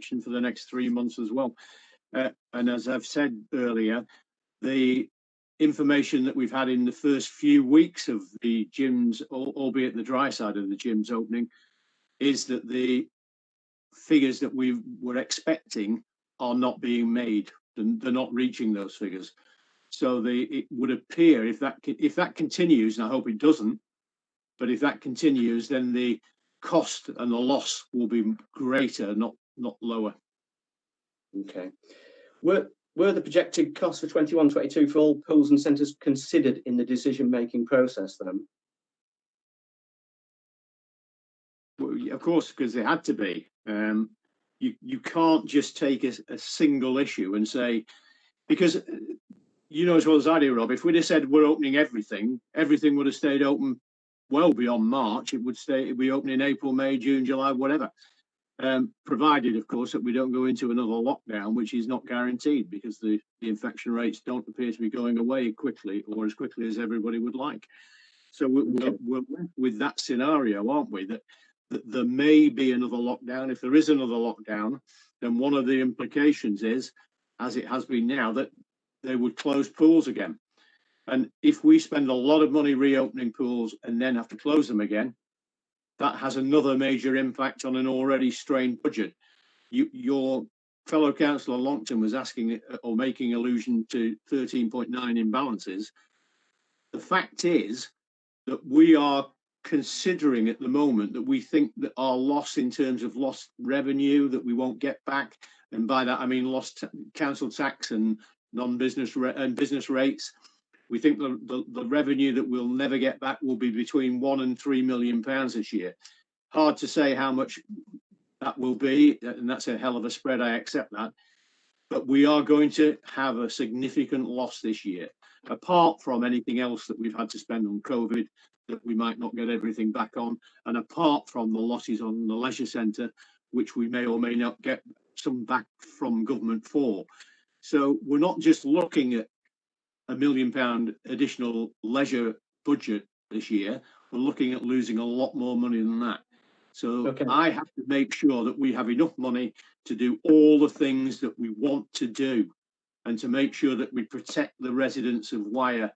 infection for the next 3 months as well. And as I've said earlier, the information that we've had in the first few weeks of the gyms, albeit the dry side of the gyms opening, is that the figures that we were expecting are not being made. They're not reaching those figures. So it would appear, if that continues, and I hope it doesn't, but if that continues, then the cost and the loss will be greater, not lower. Okay. Were the projected costs for 21-22 for all pools and centres considered in the decision-making process then? Well, of course, because they had to be. You can't just take a single issue and say, because you know as well as I do, Rob, if we'd have said we're opening everything would have stayed open well beyond March. It'd be open in April, May, June, July, whatever. Provided, of course, that we don't go into another lockdown, which is not guaranteed because the infection rates don't appear to be going away quickly or as quickly as everybody would like. So we're with that scenario, aren't we? That there may be another lockdown. If there is another lockdown, then one of the implications is, as it has been now, that they would close pools again. And if we spend a lot of money reopening pools and then have to close them again, that has another major impact on an already strained budget. Your fellow councillor Longton was asking or making allusion to 13.9 imbalances. The fact is that we are considering at the moment that we think that our loss in terms of lost revenue that we won't get back, and by that I mean lost council tax and non-business and business rates, we think the revenue that we'll never get back will be between £1 and £3 million this year. Hard to say how much that will be, and that's a hell of a spread, I accept that. But we are going to have a significant loss this year, apart from anything else that we've had to spend on COVID that we might not get everything back on, and apart from the losses on the leisure centre, which we may or may not get some back from government for. So we're not just looking at £1 million additional leisure budget this year, we're looking at losing a lot more money than that. So okay. I have to make sure that we have enough money to do all the things that we want to do and to make sure that we protect the residents of Wyre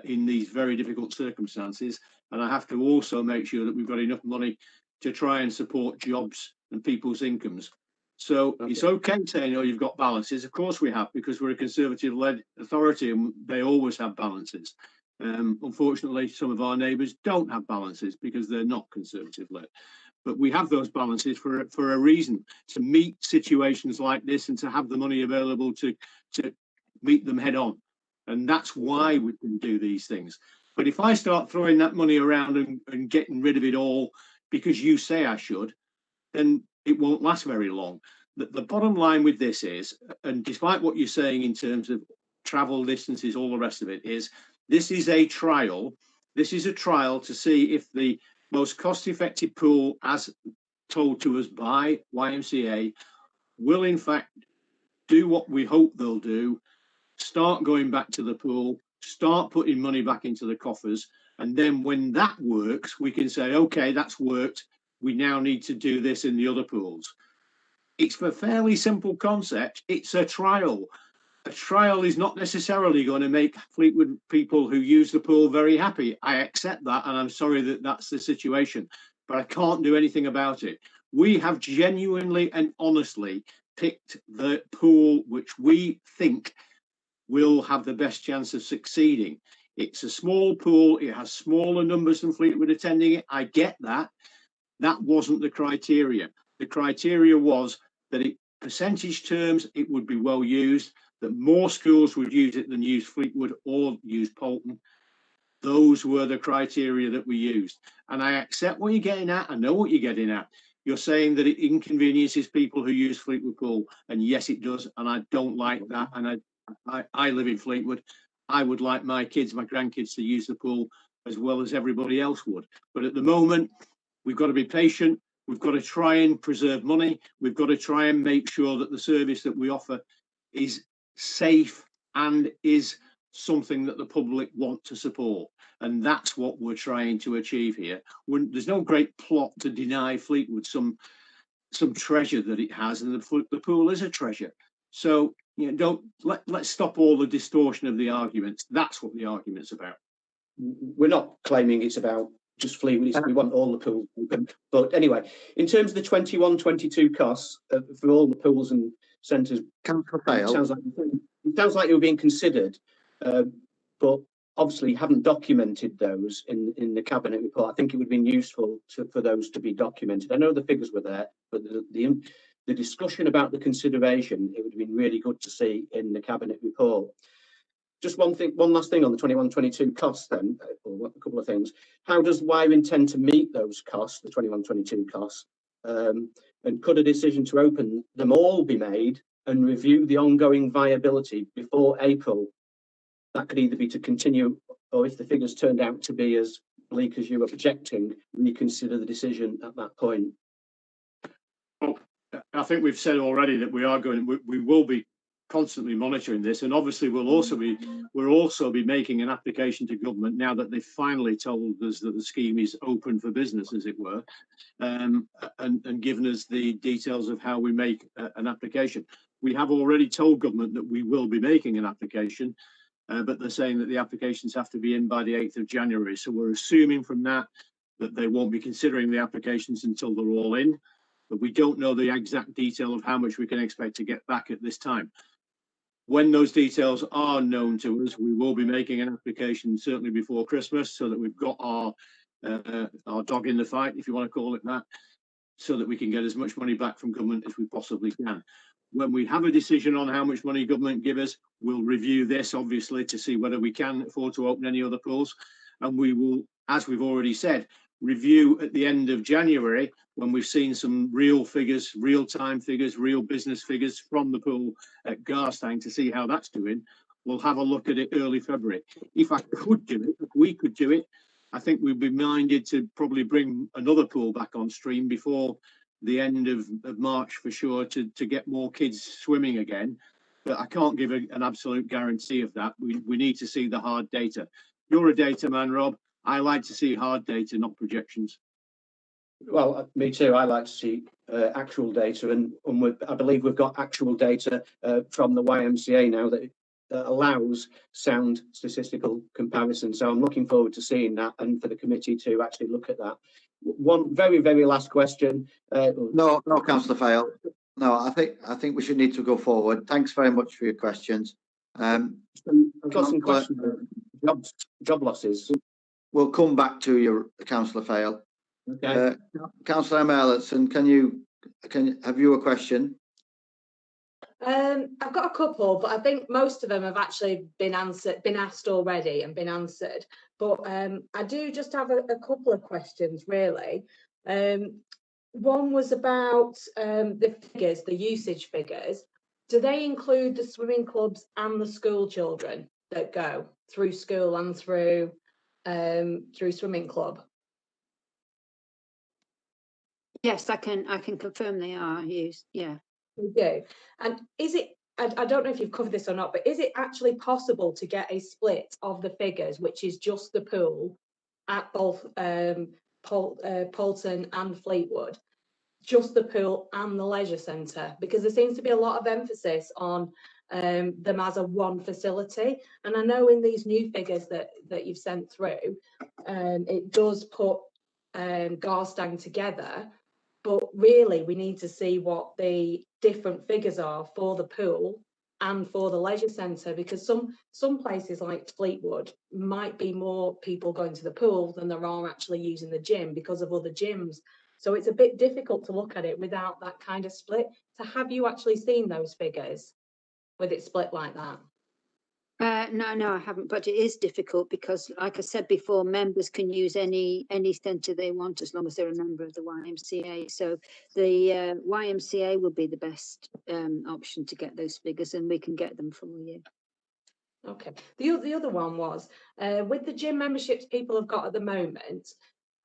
in these very difficult circumstances. And I have to also make sure that we've got enough money to try and support jobs and people's incomes. So it's okay saying, oh, you've got balances. Of course we have, because we're a Conservative-led authority and they always have balances. Unfortunately, some of our neighbours don't have balances because they're not Conservative-led. But we have those balances for a reason, to meet situations like this and to have the money available to meet them head on. And that's why we can do these things. But if I start throwing that money around and getting rid of it all because you say I should, then it won't last very long. The bottom line with this is, and despite what you're saying in terms of travel distances, all the rest of it, is this is a trial. This is a trial to see if the most cost-effective pool, as told to us by YMCA, will in fact do what we hope they'll do, start going back to the pool, start putting money back into the coffers, and then when that works, we can say, okay, that's worked. We now need to do this in the other pools. It's a fairly simple concept. It's a trial. A trial is not necessarily going to make Fleetwood people who use the pool very happy. I accept that, and I'm sorry that that's the situation, but I can't do anything about it. We have genuinely and honestly picked the pool which we think will have the best chance of succeeding. It's a small pool. It has smaller numbers than Fleetwood attending it. I get that. That wasn't the criteria. The criteria was that in percentage terms, it would be well used, that more schools would use it than use Fleetwood or use Poulton. Those were the criteria that we used. And I accept what you're getting at. I know what you're getting at. You're saying that it inconveniences people who use Fleetwood Pool. And yes, it does. And I don't like that. And I live in Fleetwood. I would like my kids, my grandkids to use the pool as well as everybody else would. But at the moment, we've got to be patient. We've got to try and preserve money. We've got to try and make sure that the service that we offer is safe and is something that the public want to support. And that's what we're trying to achieve here. There's no great plot to deny Fleetwood some some treasure that it has, and the pool is a treasure. So let's stop all the distortion of the arguments. That's what the argument's about. We're not claiming it's about just Fleetwood. We want all the pools open. But anyway, in terms of the 21-22 costs for all the pools and centres, it sounds like they were being considered, but obviously haven't documented those in the cabinet report. I think it would have been useful for those to be documented. I know the figures were there, but the discussion about the consideration, it would have been really good to see in the cabinet report. Just one last thing on the 21-22 costs then, or a couple of things. How does Wyre intend to meet those costs, the 21-22 costs? And could a decision to open them all be made and review the ongoing viability before April? That could either be to continue, or if the figures turned out to be as bleak as you were projecting, reconsider the decision at that point. Well, I think we've said already that we will be constantly monitoring this, and obviously we'll also be making an application to government now that they've finally told us that the scheme is open for business, as it were, and given us the details of how we make an application. We have already told government that we will be making an application, but they're saying that the applications have to be in by the 8th of January. So we're assuming from that they won't be considering the applications until they're all in, but we don't know the exact detail of how much we can expect to get back at this time. When those details are known to us, we will be making an application certainly before Christmas, so that we've got our dog in the fight, if you want to call it that, so that we can get as much money back from government as we possibly can. When we have a decision on how much money government give us, we'll review this, obviously, to see whether we can afford to open any other pools. And we will, as we've already said, review at the end of January, when we've seen some real figures, real-time figures, real business figures from the pool at Garstang, to see how that's doing. We'll have a look at it early February. If we could do it, I think we'd be minded to probably bring another pool back on stream before the end of March for sure, to get more kids swimming again. But I can't give an absolute guarantee of that. We need to see the hard data. You're a data man, Rob. I like to see hard data, not projections. Well, me too. I like to see actual data, and I believe we've got actual data from the YMCA now that allows sound statistical comparison. So I'm looking forward to seeing that, and for the committee to actually look at that. One very last question. No, Councillor Fail. No, I think we should need to go forward. Thanks very much for your questions. I've got some questions. Job losses. We'll come back to you, Councillor Fail. Okay. Councillor Ellison, have you a question? I've got a couple, but I think most of them have actually been asked already and been answered. But I do just have a couple of questions, really. One was about the figures, the usage figures. Do they include the swimming clubs and the school children that go through school and through swimming club? Yes, I can confirm they are used. Yeah, we do. And is it? I don't know if you've covered this or not, but is it actually possible to get a split of the figures, which is just the pool at both Poulton and Fleetwood, just the pool and the leisure centre? Because there seems to be a lot of emphasis on them as a one facility. And I know in these new figures that you've sent through, it does put Garstang together. But really, we need to see what the different figures are for the pool and for the leisure centre, because some places like Fleetwood might be more people going to the pool than there are actually using the gym because of other gyms. So it's a bit difficult to look at it without that kind of split. So have you actually seen those figures with it split like that? No, I haven't, but it is difficult because, like I said before, members can use any centre they want as long as they're a member of the YMCA. So the YMCA will be the best option to get those figures, and we can get them for you. Okay. The other one was, with the gym memberships people have got at the moment,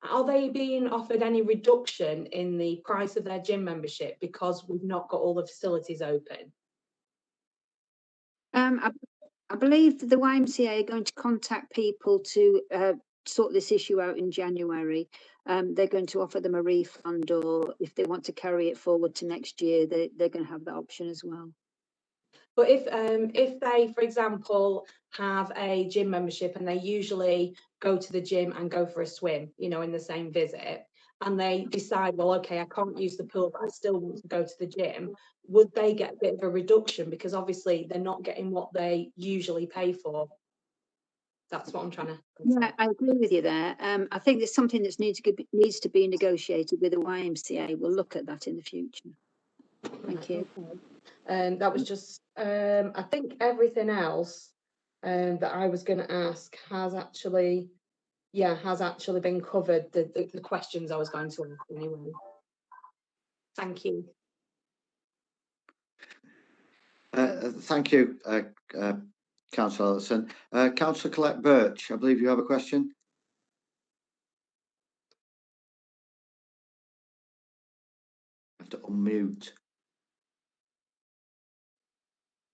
are they being offered any reduction in the price of their gym membership because we've not got all the facilities open? I believe that the YMCA are going to contact people to sort this issue out in January, they're going to offer them a refund, or if they want to carry it forward to next year, they're going to have that option as well. But if they, for example, have a gym membership and they usually go to the gym and go for a swim, you know, in the same visit, and they decide, well, okay, I can't use the pool, but I still want to go to the gym, would they get a bit of a reduction? Because obviously they're not getting what they usually pay for. That's what I'm trying to. Yeah, I agree with you there. I think there's something that needs to be negotiated with the YMCA. We'll look at that in the future. Thank you. And that was just, I think everything else that I was going to ask has actually been covered. The questions I was going to ask anyway. Thank you. Thank you, Councillor Ellison. Councillor Colette Birch, I believe you have a question. You have to unmute.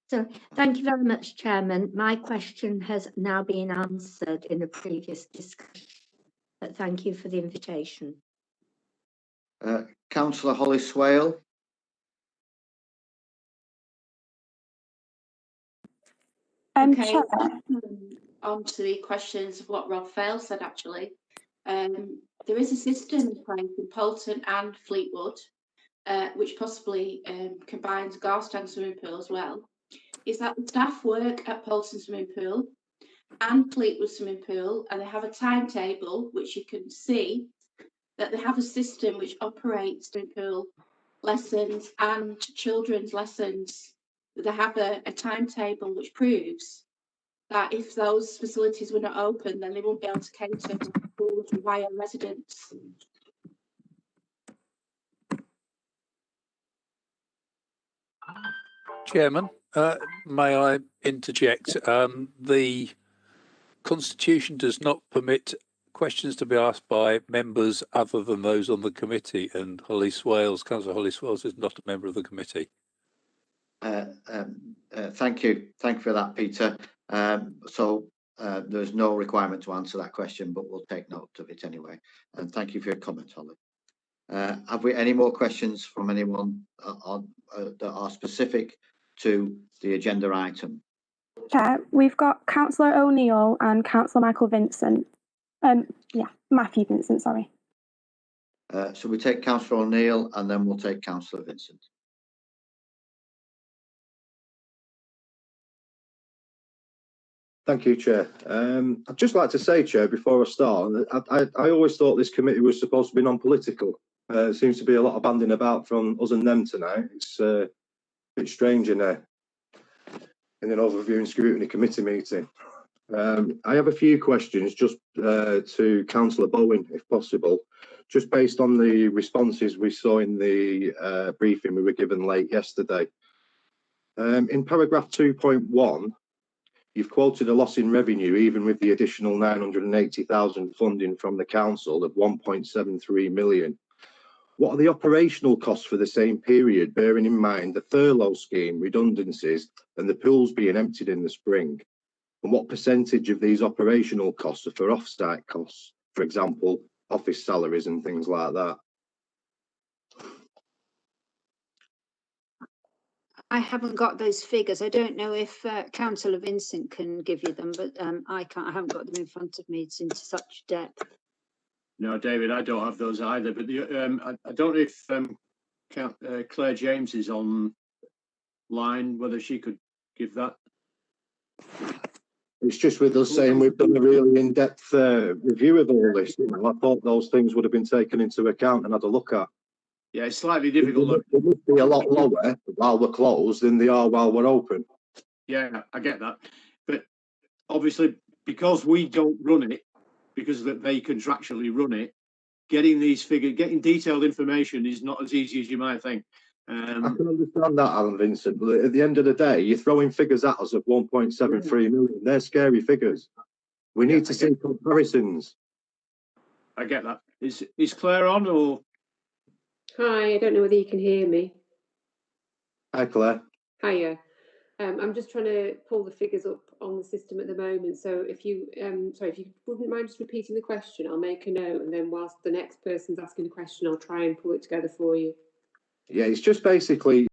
So thank you very much, Chairman. My question has now been answered in a previous discussion, but thank you for the invitation. Councillor Holly Swale. Okay, on to the questions of what Rob Fail said, actually. There is a system in place in Poulton and Fleetwood, which possibly combines Garstang swimming pool as well. Is that the staff work at Poulton swimming pool and Fleetwood swimming pool, and they have a timetable which you can see that they have a system which operates swimming pool lessons and children's lessons. They have a timetable which proves that if those facilities were not open, then they won't be able to cater for Wyre residents. Chairman, may I interject? The Constitution does not permit questions to be asked by members other than those on the committee, and Councillor Holly Swales is not a member of the committee. Thank you for that, Peter. So there's no requirement to answer that question, but we'll take note of it anyway. And thank you for your comment, Holly. Have we any more questions from anyone that are specific to the agenda item? Chair, we've got Councillor O'Neill and Councillor Michael Vincent. Matthew Vincent, sorry. So we take Councillor O'Neill and then we'll take Councillor Vincent. Thank you, Chair. I'd just like to say, Chair, before I start, I always thought this committee was supposed to be non-political. There seems to be a lot of banding about from us and them tonight. It's a bit strange in an overview and scrutiny committee meeting. I have a few questions just to Councillor Bowen, if possible, just based on the responses we saw in the briefing we were given late yesterday. In paragraph 2.1, you've quoted a loss in revenue, even with the additional 980,000 funding from the council of 1.73 million. What are the operational costs for the same period, bearing in mind the furlough scheme, redundancies, and the pools being emptied in the spring? And what percentage of these operational costs are for off-site costs, for example, office salaries and things like that? I haven't got those figures. I don't know if Councillor Vincent can give you them, but I can't. I haven't got them in front of me. It's into such depth. No, David, I don't have those either. But I don't know if Claire James is online, whether she could give that. It's just with us saying we've done a really in-depth review of all this. You know, I thought those things would have been taken into account and had a look at. Yeah, it's slightly difficult. They must be a lot lower while we're closed than they are while we're open. Yeah, I get that. But obviously, because we don't run it, because they contractually run it, getting these figures, getting detailed information is not as easy as you might think. I can understand that, Alan Vincent, but at the end of the day, you're throwing figures at us of 1.73 million. They're scary figures. We need to see comparisons. I get that. Is Claire on or? Hi, I don't know whether you can hear me. Hi, Claire. Hiya. I'm just trying to pull the figures up on the system at the moment. So if you, sorry, if you wouldn't mind just repeating the question, I'll make a note, and then whilst the next person's asking the question, I'll try and pull it together for you. Yeah, it's just basically